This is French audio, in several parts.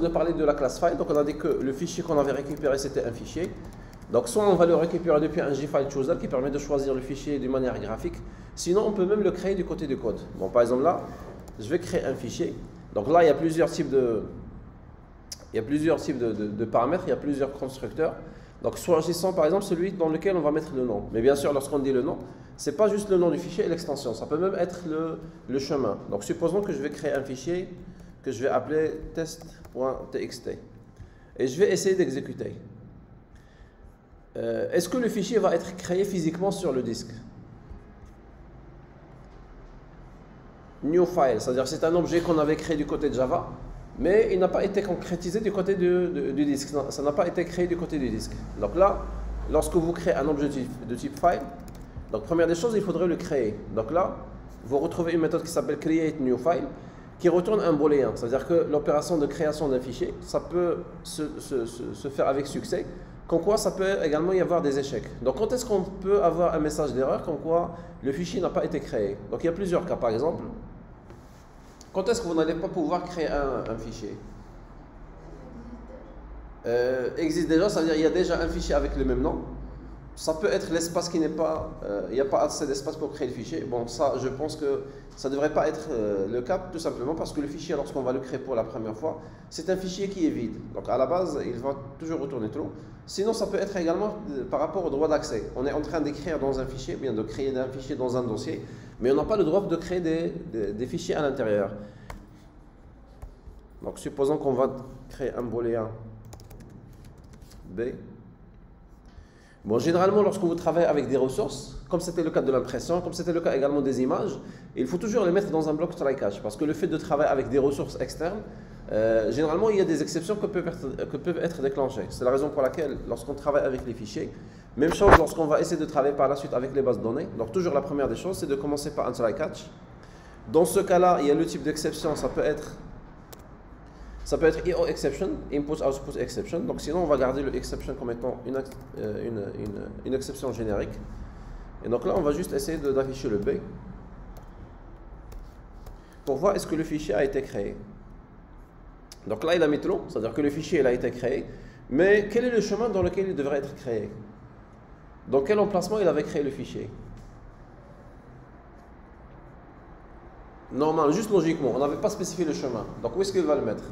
de parler de la classe file. Donc on a dit que le fichier qu'on avait récupéré c'était un fichier. Donc soit on va le récupérer depuis un JFileChooser qui permet de choisir le fichier d'une manière graphique. Sinon on peut même le créer du côté du code. Bon, par exemple là, je vais créer un fichier. Donc là il y a plusieurs types de paramètres, il y a plusieurs constructeurs. Donc choisissons par exemple celui dans lequel on va mettre le nom. Mais bien sûr lorsqu'on dit le nom, c'est pas juste le nom du fichier et l'extension, ça peut même être le chemin. Donc supposons que je vais créer un fichier que je vais appeler test.txt et je vais essayer d'exécuter. Est-ce que le fichier va être créé physiquement sur le disque? New file, c'est-à-dire c'est un objet qu'on avait créé du côté de Java, mais il n'a pas été concrétisé du côté du disque. Ça n'a pas été créé du côté du disque. Donc là, lorsque vous créez un objet de type file, donc première des choses, il faudrait le créer. Donc là, vous retrouvez une méthode qui s'appelle createNewFile, qui retourne un booléen. C'est-à-dire que l'opération de création d'un fichier, ça peut se faire avec succès, comme quoi ça peut également y avoir des échecs. Donc quand est-ce qu'on peut avoir un message d'erreur, comme quoi le fichier n'a pas été créé? Donc il y a plusieurs cas, par exemple. Quand est-ce que vous n'allez pas pouvoir créer un fichier? Existe déjà, ça veut dire qu'il y a déjà un fichier avec le même nom. Ça peut être l'espace qui n'est pas, il n'y a pas assez d'espace pour créer le fichier. Bon, ça, je pense que ça ne devrait pas être le cas, tout simplement parce que le fichier, lorsqu'on va le créer pour la première fois, c'est un fichier qui est vide. Donc à la base, il va toujours retourner true. Sinon, ça peut être également par rapport au droit d'accès. On est en train d'écrire dans un fichier, bien de créer un fichier dans un dossier, mais on n'a pas le droit de créer des fichiers à l'intérieur. Donc supposons qu'on va créer un booléen B. Bon, généralement, lorsque vous travaillez avec des ressources, comme c'était le cas de l'impression, comme c'était le cas également des images, il faut toujours les mettre dans un bloc try-catch, parce que le fait de travailler avec des ressources externes, généralement, il y a des exceptions que peuvent être déclenchées. C'est la raison pour laquelle, lorsqu'on travaille avec les fichiers, même chose lorsqu'on va essayer de travailler par la suite avec les bases de données. Donc, toujours la première des choses, c'est de commencer par un try-catch. Dans ce cas-là, il y a le type d'exception, ça peut être IO exception, input output exception. Donc sinon on va garder le exception comme étant une exception générique. Et donc là on va juste essayer d'afficher le B pour voir est-ce que le fichier a été créé. Donc là il a mis true, c'est-à-dire que le fichier il a été créé, mais quel est le chemin dans lequel il devrait être créé? Dans quel emplacement il avait créé le fichier? Normal, juste logiquement, on n'avait pas spécifié le chemin. Donc où est-ce qu'il va le mettre?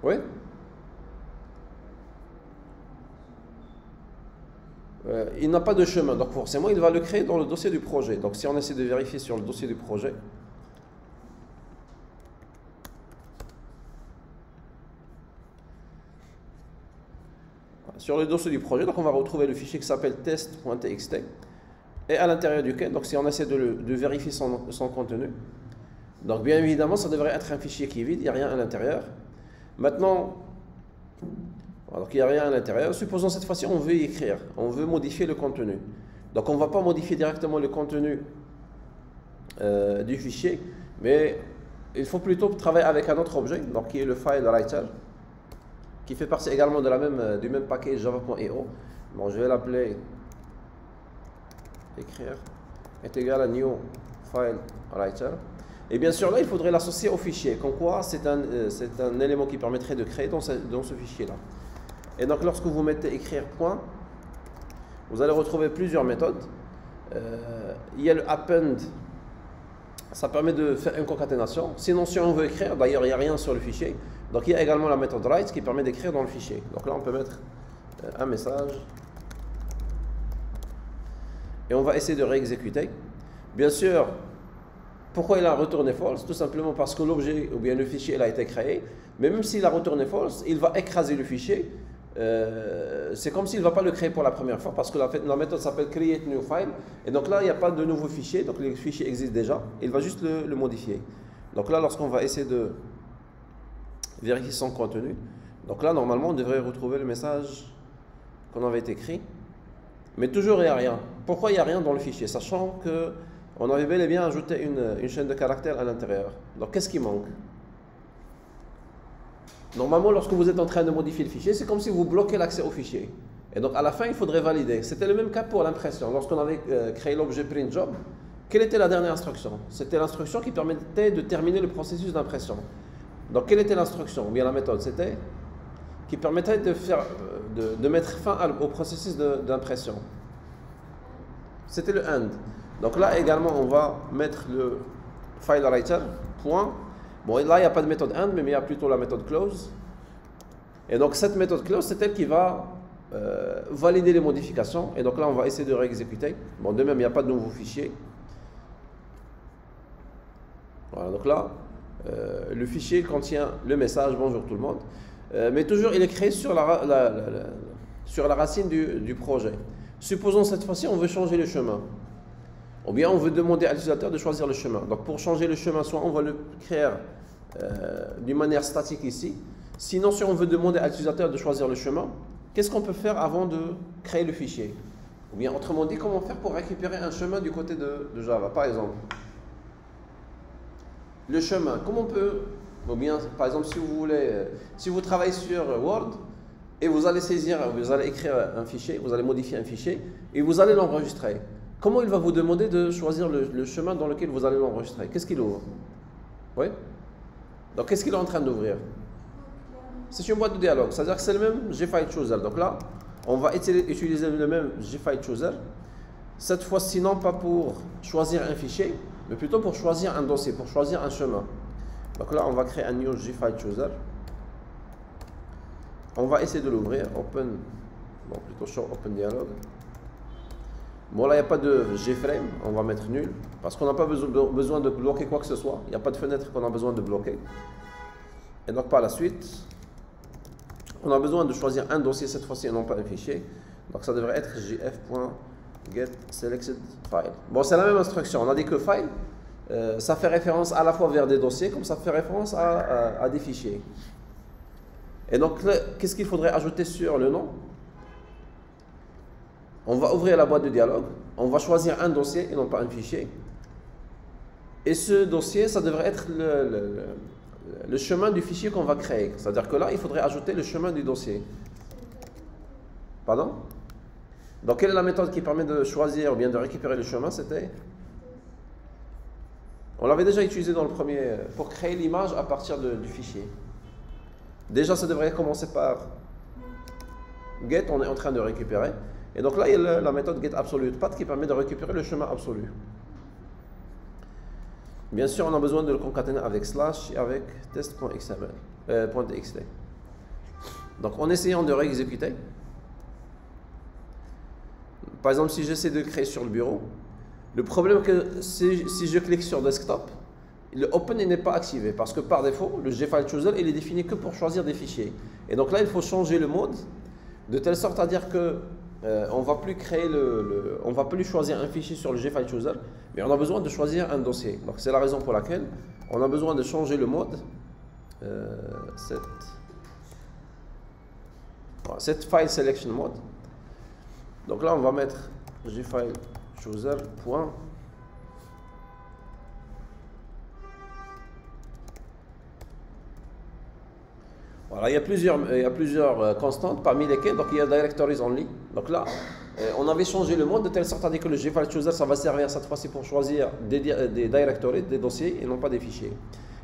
Oui? Il n'a pas de chemin, donc forcément il va le créer dans le dossier du projet. Donc si on essaie de vérifier sur le dossier du projet, donc on va retrouver le fichier qui s'appelle test.txt et à l'intérieur duquel, donc si on essaie de vérifier son contenu, donc bien évidemment ça devrait être un fichier qui est vide, il n'y a rien à l'intérieur. Maintenant, donc il n'y a rien à l'intérieur. Supposons cette fois-ci on veut y écrire, on veut modifier le contenu. Donc on ne va pas modifier directement le contenu du fichier, mais il faut plutôt travailler avec un autre objet, donc qui est le file writer, qui fait partie également de du même package java.io. Bon, je vais l'appeler écrire est égal à new file writer. Et bien sûr là il faudrait l'associer au fichier, comme quoi c'est un élément qui permettrait de créer dans ce fichier là. Et donc lorsque vous mettez écrire point, vous allez retrouver plusieurs méthodes. Il y a le append, ça permet de faire une concaténation. Sinon si on veut écrire, d'ailleurs il n'y a rien sur le fichier, donc il y a également la méthode write qui permet d'écrire dans le fichier. Donc là on peut mettre un message et on va essayer de réexécuter. Bien sûr, pourquoi il a retourné false? Tout simplement parce que l'objet ou bien le fichier il a été créé, mais même s'il a retourné false, il va écraser le fichier. C'est comme s'il ne va pas le créer pour la première fois parce que la méthode s'appelle createNewFile et donc là il n'y a pas de nouveau fichier, donc le fichier existe déjà, il va juste le modifier. Donc là lorsqu'on va essayer de vérifier son contenu, donc là normalement on devrait retrouver le message qu'on avait écrit, mais toujours il n'y a rien. Pourquoi il n'y a rien dans le fichier, sachant que on avait bel et bien ajouté une chaîne de caractères à l'intérieur. Donc qu'est-ce qui manque? Normalement, lorsque vous êtes en train de modifier le fichier, c'est comme si vous bloquez l'accès au fichier. Et donc à la fin, il faudrait valider. C'était le même cas pour l'impression. Lorsqu'on avait créé l'objet printJob, quelle était la dernière instruction? C'était l'instruction qui permettait de terminer le processus d'impression. Donc quelle était l'instruction ou bien la méthode? C'était qui permettait de mettre fin au processus d'impression. C'était le AND. Donc là également on va mettre le file writer, point. Bon, là il n'y a pas de méthode AND, mais il y a plutôt la méthode close. Et donc cette méthode close, c'est elle qui va valider les modifications. Et donc là on va essayer de réexécuter. Bon, de même il n'y a pas de nouveau fichier. Voilà, donc là le fichier contient le message bonjour tout le monde. Mais toujours il est créé sur la racine du projet. Supposons cette fois-ci on veut changer le chemin. Ou bien on veut demander à l'utilisateur de choisir le chemin. Donc pour changer le chemin, soit on va le créer d'une manière statique ici. Sinon, si on veut demander à l'utilisateur de choisir le chemin, qu'est-ce qu'on peut faire avant de créer le fichier? Ou bien autrement dit, comment faire pour récupérer un chemin du côté de Java, par exemple? Le chemin, comment on peut, ou bien par exemple si vous voulez, si vous travaillez sur Word et vous allez saisir, vous allez écrire un fichier, vous allez modifier un fichier et vous allez l'enregistrer. Comment il va vous demander de choisir le chemin dans lequel vous allez l'enregistrer? Qu'est-ce qu'il ouvre? Oui? Donc qu'est-ce qu'il est en train d'ouvrir? C'est une boîte de dialogue, c'est-à-dire que c'est le même GFileChooser. Donc là, on va utiliser le même GFileChooser. Cette fois-ci, non pas pour choisir un fichier, mais plutôt pour choisir un dossier, pour choisir un chemin. Donc là, on va créer un new GFileChooser. On va essayer de l'ouvrir. Open, bon, plutôt show Open Dialog. Bon, là, il n'y a pas de GFrame, on va mettre nul, parce qu'on n'a pas besoin de bloquer quoi que ce soit. Il n'y a pas de fenêtre qu'on a besoin de bloquer. Et donc, par la suite, on a besoin de choisir un dossier cette fois-ci et non pas un fichier. Donc ça devrait être jf.getSelectedFile. Bon, c'est la même instruction. On a dit que file, ça fait référence à la fois vers des dossiers, comme ça fait référence à des fichiers. Et donc, qu'est-ce qu'il faudrait ajouter sur le nom? On va ouvrir la boîte de dialogue. On va choisir un dossier et non pas un fichier. Et ce dossier, ça devrait être le chemin du fichier qu'on va créer. C'est-à-dire que là, il faudrait ajouter le chemin du dossier. Pardon? Donc, quelle est la méthode qui permet de choisir ou bien de récupérer le chemin? C'était... On l'avait déjà utilisé dans le premier, pour créer l'image à partir du fichier. Déjà, ça devrait commencer par get, on est en train de récupérer. Et donc là, il y a la méthode getAbsolutePath qui permet de récupérer le chemin absolu. Bien sûr, on a besoin de le concaténer avec slash et avec test.txt. Donc, en essayant de réexécuter, par exemple, si j'essaie de créer sur le bureau, le problème est que si je clique sur desktop, le open n'est pas activé parce que par défaut, le GFileChooser il est défini que pour choisir des fichiers. Et donc là, il faut changer le mode de telle sorte à dire que on va plus créer on va plus choisir un fichier sur le GFileChooser, mais on a besoin de choisir un dossier. Donc c'est la raison pour laquelle on a besoin de changer le mode. Set file selection mode. Donc là on va mettre GFileChooser point. Voilà, il y a plusieurs constantes parmi lesquelles donc il y a directories only. Donc là, on avait changé le mode de telle sorte à dire que le GFileChooser ça va servir cette fois-ci pour choisir des directories, des dossiers et non pas des fichiers.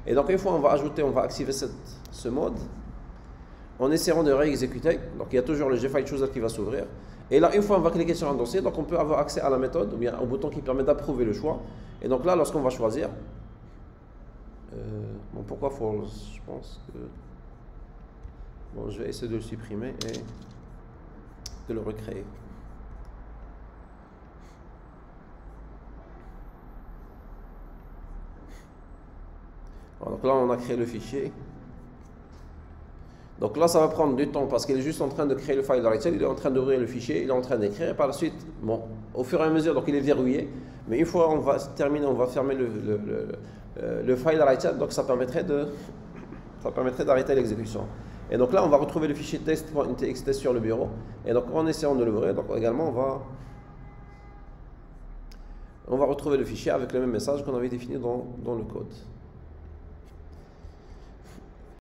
Et donc une fois on va activer ce mode en essayant de réexécuter. Donc il y a toujours le GFileChooser qui va s'ouvrir. Et là une fois on va cliquer sur un dossier, donc on peut avoir accès à la méthode ou bien au bouton qui permet d'approuver le choix. Et donc là lorsqu'on va choisir, bon pourquoi false? Je pense que bon, je vais essayer de le supprimer et de le recréer. Voilà, donc là, on a créé le fichier. Donc là, ça va prendre du temps parce qu'il est juste en train de créer le file writer, il est en train d'ouvrir le fichier, il est en train d'écrire. Et par la suite, bon, au fur et à mesure, donc il est verrouillé. Mais une fois on va terminer, on va fermer le file writer, donc ça permettrait d'arrêter l'exécution. Et donc là, on va retrouver le fichier test.txt sur le bureau. Et donc, en essayant de l'ouvrir, donc également, on va retrouver le fichier avec le même message qu'on avait défini dans le code.